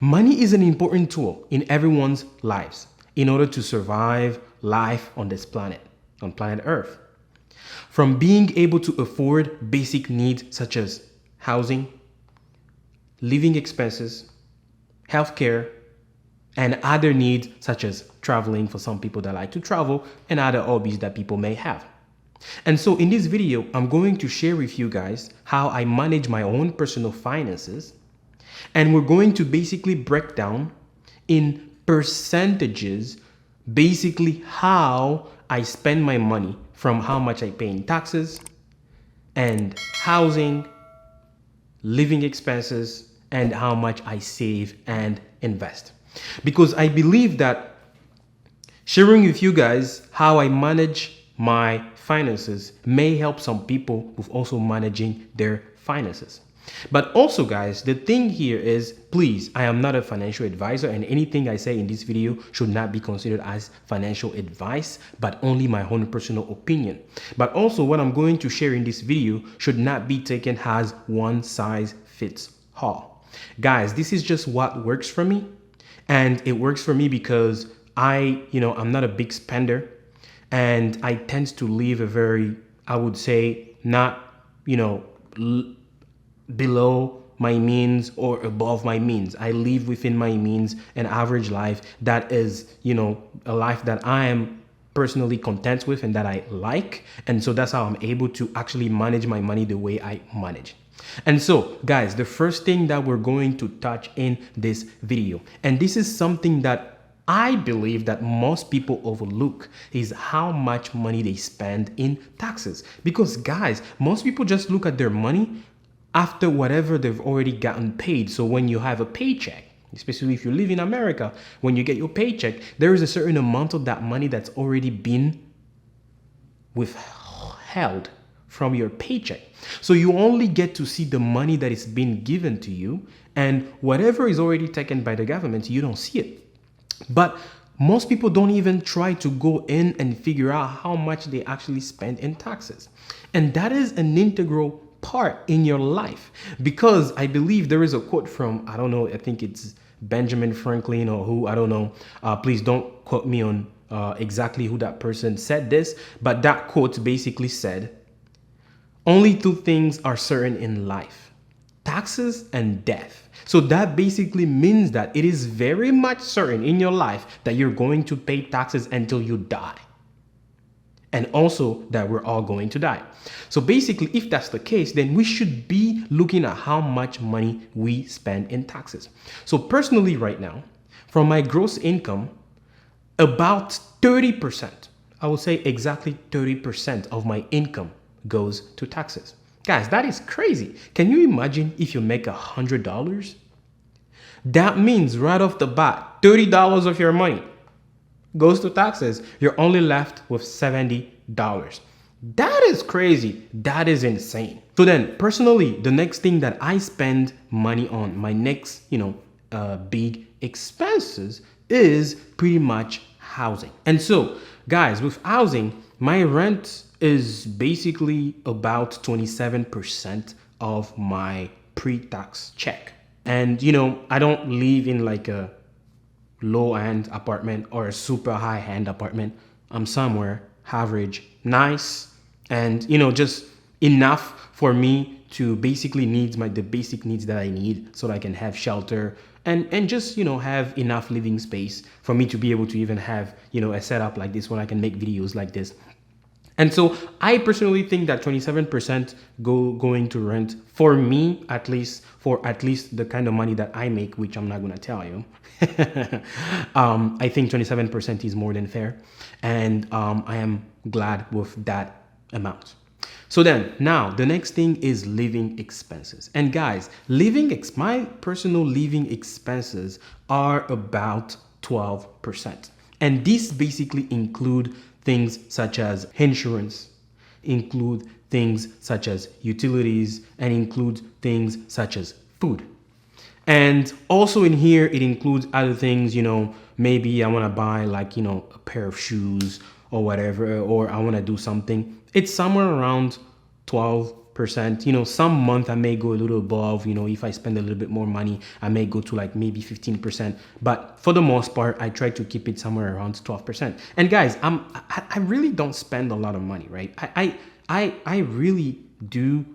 Money is an important tool in everyone's lives in order to survive life on this planet, on planet Earth. From being able to afford basic needs such as housing, living expenses, healthcare, and other needs such as traveling for some people that like to travel and other hobbies that people may have. And so in this video, I'm going to share with you guys how I manage my own personal finances. And we're going to basically break down in percentages, basically how I spend my money from how much I pay in taxes and housing, living expenses, and how much I save and invest. Because I believe that sharing with you guys how I manage my finances may help some people with also managing their finances. But also, guys, the thing here is, please, I am not a financial advisor, and anything I say in this video should not be considered as financial advice, but only my own personal opinion. But also, what I'm going to share in this video should not be taken as one size fits all. Guys, this is just what works for me, and it works for me because I'm not a big spender, and I tend to live a very, I would say, not, below my means or above my means. I live within my means, an average life that is, a life that I am personally content with and that I like. And so that's how I'm able to actually manage my money the way I manage. And so, guys, the first thing that we're going to touch in this video, and this is something that I believe that most people overlook, is how much money they spend in taxes. Because, guys, most people just look at their money after whatever they've already gotten paid. So when you have a paycheck, especially if you live in America, when you get your paycheck, there is a certain amount of that money that's already been withheld from your paycheck. So you only get to see the money that is being given to you, and whatever is already taken by the government, you don't see it. But most people don't even try to go in and figure out how much they actually spend in taxes. And that is an integral part in your life, because I believe there is a quote from, I don't know, I think it's Benjamin Franklin or who, I don't know. Please don't quote me on exactly who that person said this, but that quote basically said, only two things are certain in life: taxes and death. So that basically means that it is very much certain in your life that you're going to pay taxes until you die. And also that we're all going to die. So basically, if that's the case, then we should be looking at how much money we spend in taxes. So personally right now, from my gross income, about 30%, I would say exactly 30% of my income goes to taxes. Guys, that is crazy. Can you imagine if you make $100? That means right off the bat, $30 of your money goes to taxes. You're only left with $70. That is crazy. That is insane. So then personally, the next thing that I spend money on, my next, big expenses, is pretty much housing. And so guys, with housing, my rent is basically about 27% of my pre-tax check. And I don't live in like a low-end apartment or a super high-end apartment. I'm somewhere average, nice, and just enough for me to basically the basic needs that I need, so that I can have shelter and just have enough living space for me to be able to even have a setup like this where I can make videos like this. And so I personally think that 27% going to rent, for me, at least the kind of money that I make, which I'm not going to tell you. I think 27% is more than fair. And I am glad with that amount. So then now the next thing is living expenses. And guys, my personal living expenses are about 12%. And these basically include things such as insurance, include things such as utilities, and include things such as food. And also in here, it includes other things, maybe I want to buy like, a pair of shoes or whatever, or I want to do something. It's somewhere around 12%. 12%. Some month I may go a little above. If I spend a little bit more money, I may go to like maybe 15%. But for the most part, I try to keep it somewhere around 12%. And guys, I really don't spend a lot of money, right? I really do,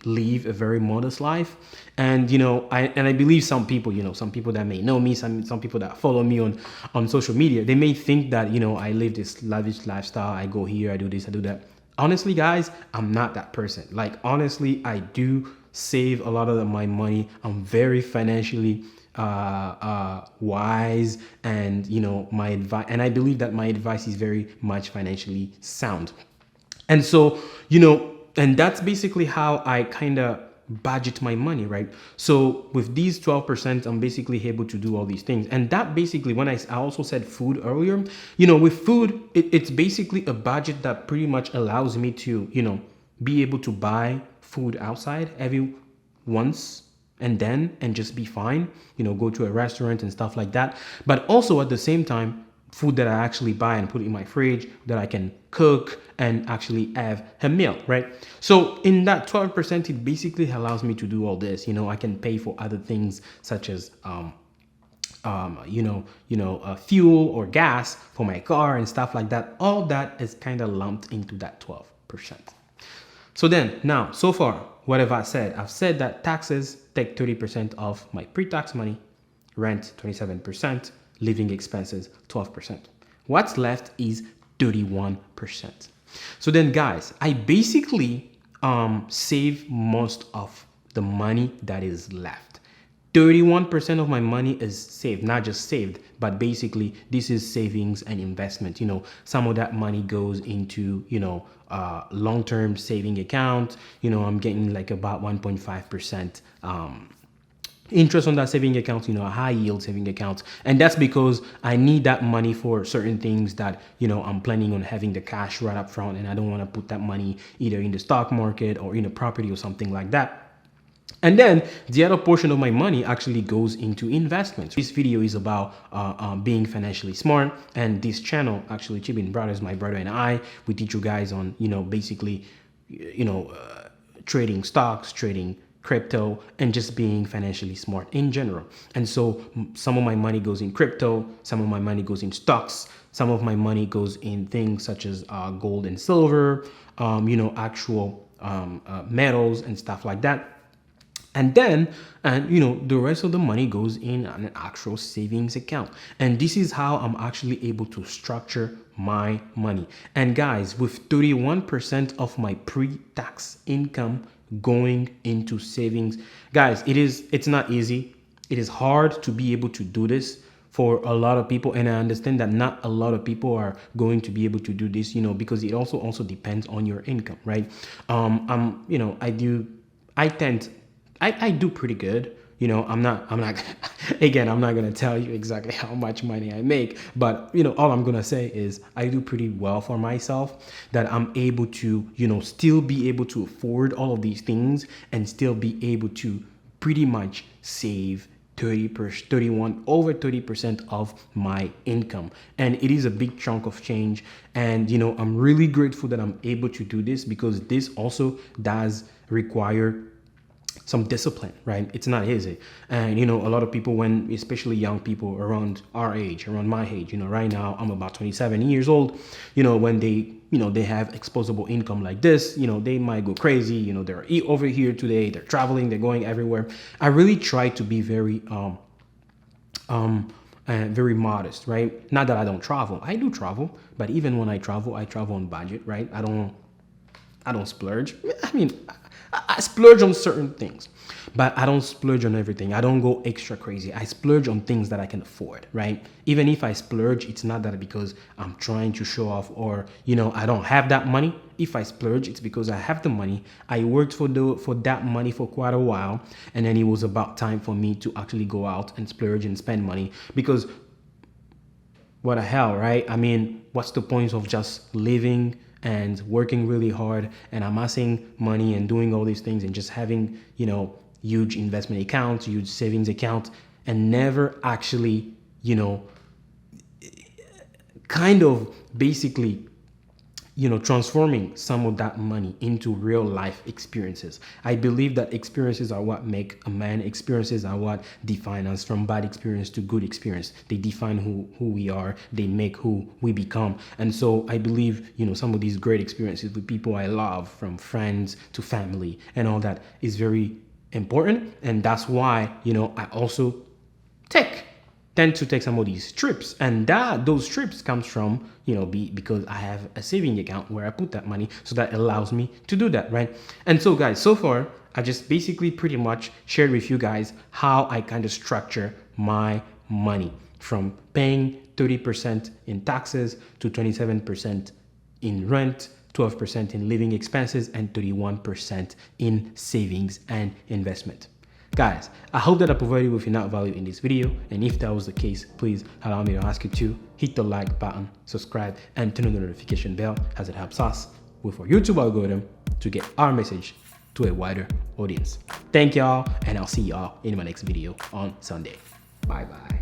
live a very modest life. And I believe some people, some people that may know me, some people that follow me on social media, they may think that I live this lavish lifestyle. I go here, I do this, I do that. Honestly, guys, I'm not that person. Like, honestly, I do save a lot of my money. I'm very financially wise, and my advice, and I believe that my advice is very much financially sound. And so, and that's basically how I kind of budget my money, right? So with these 12%, I'm basically able to do all these things. And that basically, when I also said food earlier, with food, it's basically a budget that pretty much allows me to, be able to buy food outside every once and then and just be fine, go to a restaurant and stuff like that. But also at the same time, food that I actually buy and put in my fridge that I can cook and actually have a meal, right? So in that 12%, it basically allows me to do all this. I can pay for other things such as fuel or gas for my car and stuff like that. All that is kind of lumped into that 12%. So then now, so far, what have I said? I've said that taxes take 30% of my pre-tax money, rent 27%, living expenses 12%. What's left is 31%. So then, guys, I basically save most of the money that is left. 31% of my money is saved, not just saved, but basically this is savings and investment. Some of that money goes into, long-term saving account. I'm getting like about 1.5% interest on that saving account, a high yield saving account. And that's because I need that money for certain things that, I'm planning on having the cash right up front, and I don't want to put that money either in the stock market or in a property or something like that. And then the other portion of my money actually goes into investments. This video is about being financially smart, and this channel, actually, Chibind Brothers, my brother and I, we teach you guys on, basically, trading stocks, trading crypto, and just being financially smart in general. And so some of my money goes in crypto, some of my money goes in stocks, some of my money goes in things such as gold and silver, actual metals and stuff like that. And then, the rest of the money goes in an actual savings account. And this is how I'm actually able to structure my money. And guys, with 31% of my pre-tax income going into savings, guys, it's not easy. It is hard to be able to do this for a lot of people. And I understand that not a lot of people are going to be able to do this, because it also depends on your income, right? I do pretty good. I'm not again, I'm not going to tell you exactly how much money I make, but all I'm going to say is I do pretty well for myself, that I'm able to, still be able to afford all of these things and still be able to pretty much save over 30% of my income. And it is a big chunk of change. And, I'm really grateful that I'm able to do this, because this also does require some discipline, right? It's not easy. And, a lot of people, especially young people around our age, around my age, right now I'm about 27 years old, when they have exposable income like this, they might go crazy, they're over here today, they're traveling, they're going everywhere. I really try to be very, very modest, right? Not that I don't travel. I do travel, but even when I travel on budget, right? I don't splurge. I mean, I splurge on certain things, but I don't splurge on everything. I don't go extra crazy. I splurge on things that I can afford, right? Even if I splurge, it's not that because I'm trying to show off or, I don't have that money. If I splurge, it's because I have the money. I worked for that money for quite a while, and then it was about time for me to actually go out and splurge and spend money, because what the hell, right? I mean, what's the point of just living and working really hard and amassing money and doing all these things and just having, huge investment accounts, huge savings accounts, and never actually, kind of basically transforming some of that money into real life experiences. I believe that experiences are what make a man. Experiences are what define us, from bad experience to good experience. They define who we are. They make who we become. And so I believe, some of these great experiences with people I love, from friends to family and all that, is very important. And that's why, I also tend to take some of these trips, and those trips comes from because I have a saving account where I put that money, so that allows me to do that, right? And so guys, so far I just basically pretty much shared with you guys how I kind of structure my money, from paying 30% in taxes to 27% in rent, 12% in living expenses, and 31% in savings and investment. Guys, I hope that I provided you with enough value in this video, and if that was the case, please allow me to ask you to hit the like button, subscribe, and turn on the notification bell, as it helps us with our YouTube algorithm to get our message to a wider audience. Thank y'all, and I'll see y'all in my next video on Sunday. Bye bye.